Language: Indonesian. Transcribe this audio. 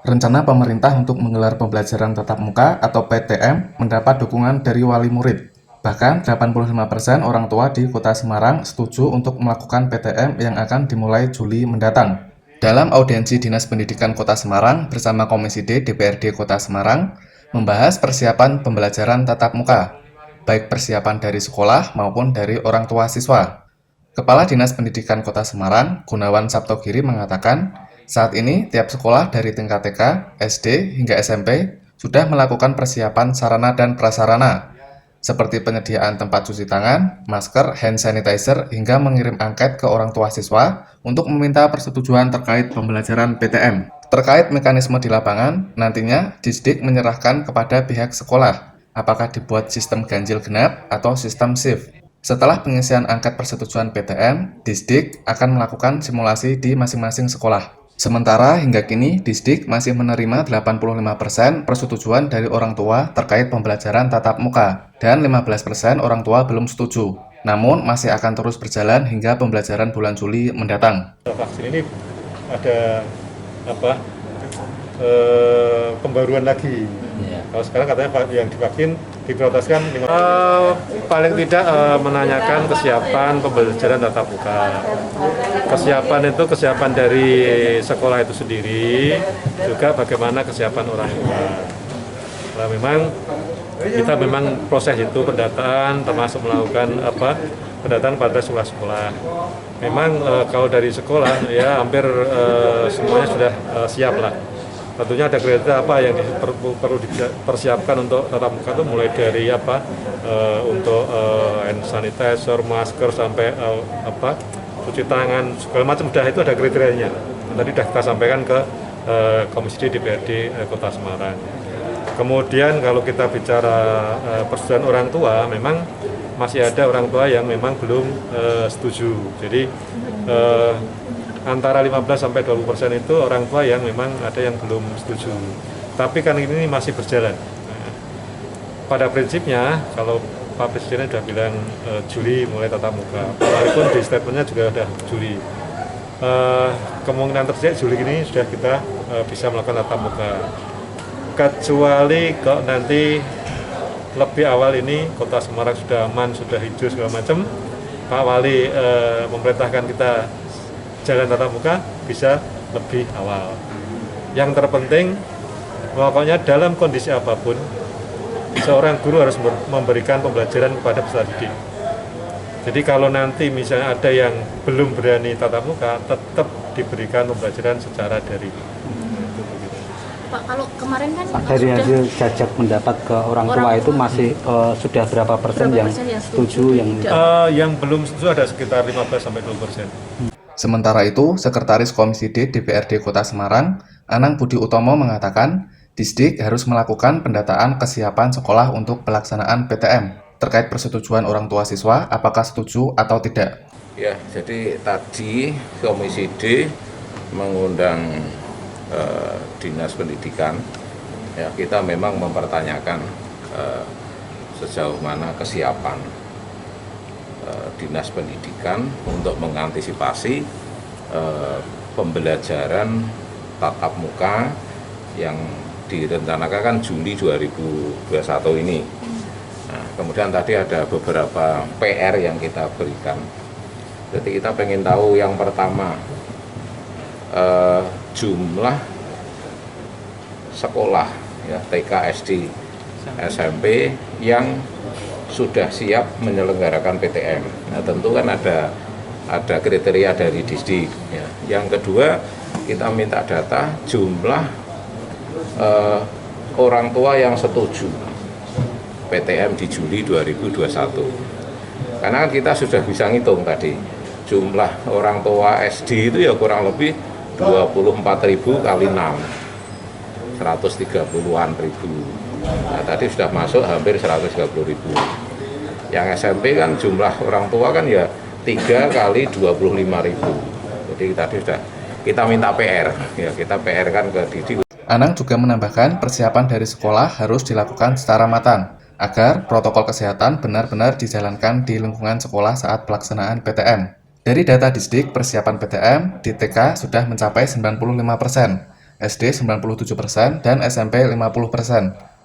Rencana pemerintah untuk menggelar pembelajaran tatap muka atau PTM mendapat dukungan dari wali murid. Bahkan 85% orang tua di Kota Semarang setuju untuk melakukan PTM yang akan dimulai Juli mendatang. Dalam audiensi Dinas Pendidikan Kota Semarang bersama Komisi D DPRD Kota Semarang membahas persiapan pembelajaran tatap muka, baik persiapan dari sekolah maupun dari orang tua siswa. Kepala Dinas Pendidikan Kota Semarang, Gunawan Saptogiri mengatakan, saat ini tiap sekolah dari tingkat TK, SD, hingga SMP sudah melakukan persiapan sarana dan prasarana, seperti penyediaan tempat cuci tangan, masker, hand sanitizer, hingga mengirim angket ke orang tua siswa untuk meminta persetujuan terkait pembelajaran PTM. Terkait mekanisme di lapangan, nantinya Disdik menyerahkan kepada pihak sekolah, apakah dibuat sistem ganjil genap atau sistem shift. Setelah pengisian angket persetujuan PTM, Disdik akan melakukan simulasi di masing-masing sekolah. Sementara hingga kini, Disdik masih menerima 85% persetujuan dari orang tua terkait pembelajaran tatap muka, dan 15% orang tua belum setuju. Namun, masih akan terus berjalan hingga pembelajaran bulan Juli mendatang. Vaksin ini ada pembaruan lagi. Kalau sekarang katanya yang divaksin diprioritaskan paling tidak menanyakan kesiapan pembelajaran tatap muka. Kesiapan itu kesiapan dari sekolah itu sendiri, juga bagaimana kesiapan orang tua. Nah, kita memang proses itu pendataan, termasuk melakukan pendataan pada sekolah-sekolah. Memang kalau dari sekolah ya hampir semuanya sudah siap lah. Tentunya ada kriteria apa yang perlu dipersiapkan untuk tatap muka itu, mulai dari untuk hand sanitizer, masker, sampai cuci tangan, segala macam itu ada kriterianya. Tadi sudah kita sampaikan ke Komisi D DPRD Kota Semarang. Kemudian kalau kita bicara persetujuan orang tua, memang masih ada orang tua yang memang belum setuju. Jadi antara 15-20% itu orang tua yang memang ada yang belum setuju. Tapi kan ini masih berjalan. Pada prinsipnya, kalau Pak Presiden sudah bilang Juli mulai tatap muka, walaupun di statementnya juga ada Juli. Kemungkinan terjadi Juli ini sudah kita bisa melakukan tatap muka. Kecuali kok nanti lebih awal ini Kota Semarang sudah aman, sudah hijau segala macam, Pak Wali memerintahkan kita jalan tatap muka bisa lebih awal. Yang terpenting, pokoknya dalam kondisi apapun, seorang guru harus memberikan pembelajaran kepada peserta didik. Jadi kalau nanti misalnya ada yang belum berani tatap muka, tetap diberikan pembelajaran secara daring. Pak, kalau kemarin kan dari hasil jajak pendapat ke orang tua itu masih sudah berapa persen yang setuju, yang belum setuju ada sekitar 15-20%. Sementara itu, Sekretaris Komisi D DPRD Kota Semarang, Anang Budi Utomo mengatakan, Disdik harus melakukan pendataan kesiapan sekolah untuk pelaksanaan PTM. Terkait persetujuan orang tua siswa, apakah setuju atau tidak? Ya, jadi tadi Komisi D mengundang Dinas Pendidikan. Ya, kita memang mempertanyakan sejauh mana kesiapan Dinas Pendidikan untuk mengantisipasi pembelajaran tatap muka yang direncanakan kan Juli 2021 ini. Nah, kemudian tadi ada beberapa PR yang kita berikan. Jadi kita pengen tahu yang pertama, jumlah sekolah ya, TK, SD, SMP yang sudah siap menyelenggarakan PTM. Nah, tentu kan ada kriteria dari Disdik. Ya. Yang kedua, kita minta data jumlah orang tua yang setuju PTM di Juli 2021. Karena kan kita sudah bisa ngitung tadi, jumlah orang tua SD itu ya kurang lebih 24.000 kali 6, 130-an ribu. Nah, tadi sudah masuk hampir 130.000. Yang SMP kan jumlah orang tua kan ya 3 kali 25.000. Jadi tadi sudah kita minta PR, ya kita PR kan ke Didik. Anang juga menambahkan persiapan dari sekolah harus dilakukan secara matang, agar protokol kesehatan benar-benar dijalankan di lingkungan sekolah saat pelaksanaan PTM. Dari data Disdik, persiapan PTM di TK sudah mencapai 95%, SD 97%, dan SMP 50%.